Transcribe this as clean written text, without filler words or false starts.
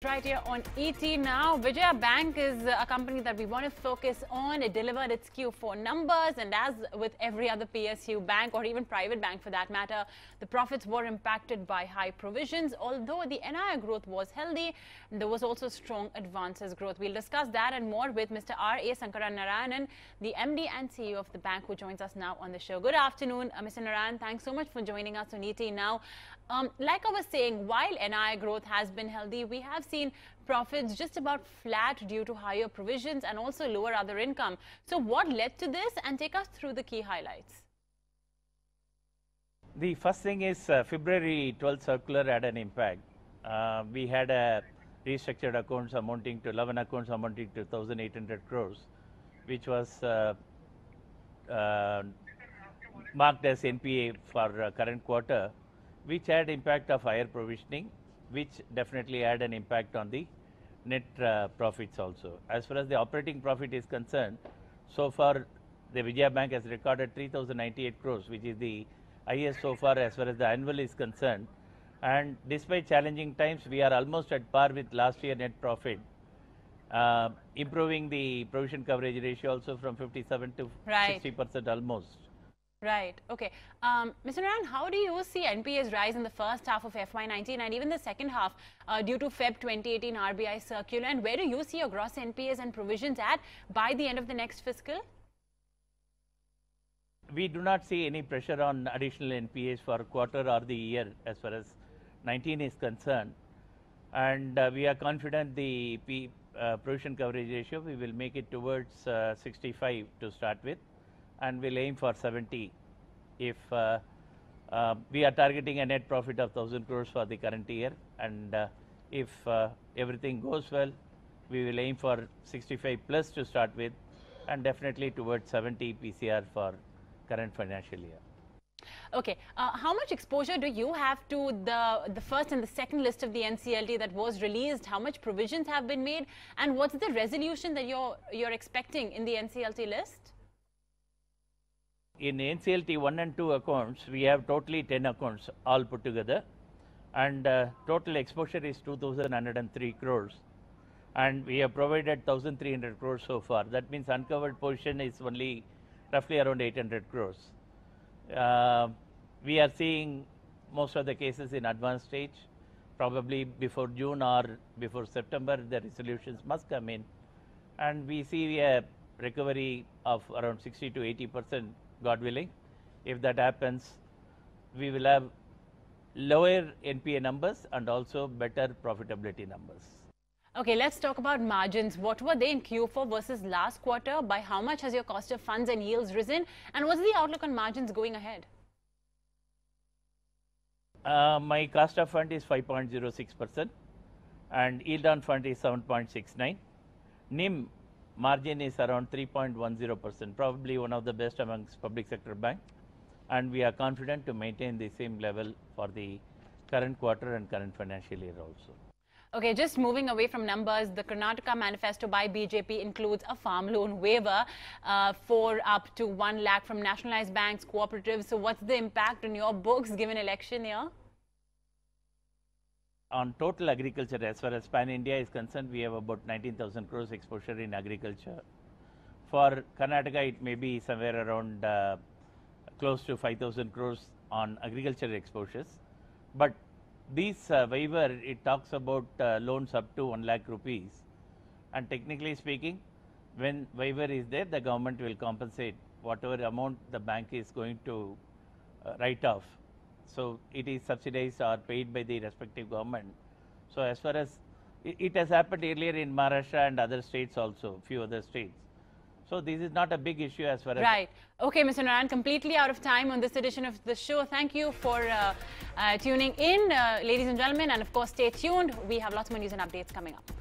Right here on ET now. Vijaya Bank is a company that we want to focus on. It delivered its Q4 numbers, and as with every other PSU bank or even private bank for that matter, the profits were impacted by high provisions. Although the NII growth was healthy, there was also strong advances growth. We'll discuss that and more with Mr. R.A. Narayanan, the MD and CEO of the bank, who joins us now on the show. Good afternoon, Mr. Narayanan. Thanks so much for joining us on ET now. Like I was saying, while NII growth has been healthy, we have seen profits just about flat due to higher provisions and also lower other income. So what led to this, and take us through the key highlights? The first thing is February 12th circular had an impact. We had a restructured accounts amounting to 11 accounts amounting to 1,800 crores, which was marked as NPA for current quarter, which had impact of higher provisioning, which definitely had an impact on the net profits also. As far as the operating profit is concerned, so far the Vijaya Bank has recorded 3,098 crores, which is the highest so far as far as the annual is concerned. And despite challenging times, we are almost at par with last year net profit, improving the provision coverage ratio also from 57 to 60% almost. Right. Okay. Mr. Narayanan, how do you see NPAs rise in the first half of FY19 and even the second half due to Feb 2018 RBI circular? And where do you see your gross NPAs and provisions at by the end of the next fiscal? We do not see any pressure on additional NPAs for quarter or the year as far as 19 is concerned. And we are confident the provision coverage ratio, we will make it towards 65 to start with, and we'll aim for 70 if we are targeting a net profit of 1,000 crores for the current year, and if everything goes well, we will aim for 65 plus to start with, and definitely towards 70 PCR for current financial year. Okay, how much exposure do you have to the first and the second list of the NCLT that was released? How much provisions have been made, and what's the resolution that you're expecting in the NCLT list? In NCLT 1 and 2 accounts, we have totally 10 accounts all put together, and total exposure is 2,103 crores, and we have provided 1,300 crores so far. That means uncovered position is only roughly around 800 crores. We are seeing most of the cases in advanced stage. Probably before June or before September, the resolutions must come in, and we see a recovery of around 60 to 80%. God willing. If that happens, we will have lower NPA numbers and also better profitability numbers. Okay, let's talk about margins. What were they in Q4 versus last quarter? By how much has your cost of funds and yields risen? And what's the outlook on margins going ahead? My cost of fund is 5.06% and yield on fund is 7.69. NIM margin is around 3.10%, probably one of the best amongst public sector banks, and we are confident to maintain the same level for the current quarter and current financial year also. Okay, just moving away from numbers, the Karnataka manifesto by BJP includes a farm loan waiver for up to 1 lakh from nationalized banks, cooperatives. So what's the impact on your books given election year? On total agriculture, as far as Pan India is concerned, we have about 19,000 crores exposure in agriculture. For Karnataka, it may be somewhere around close to 5,000 crores on agriculture exposures. But this waiver, it talks about loans up to 1 lakh rupees. And technically speaking, when waiver is there, the government will compensate whatever amount the bank is going to write off. So it is subsidized or paid by the respective government. So as far as it has happened earlier in Maharashtra and other states also, few other states. So this is not a big issue as far as... Right. Okay, Mr. Narayanan, completely out of time on this edition of the show. Thank you for tuning in, ladies and gentlemen. And of course, stay tuned. We have lots more news and updates coming up.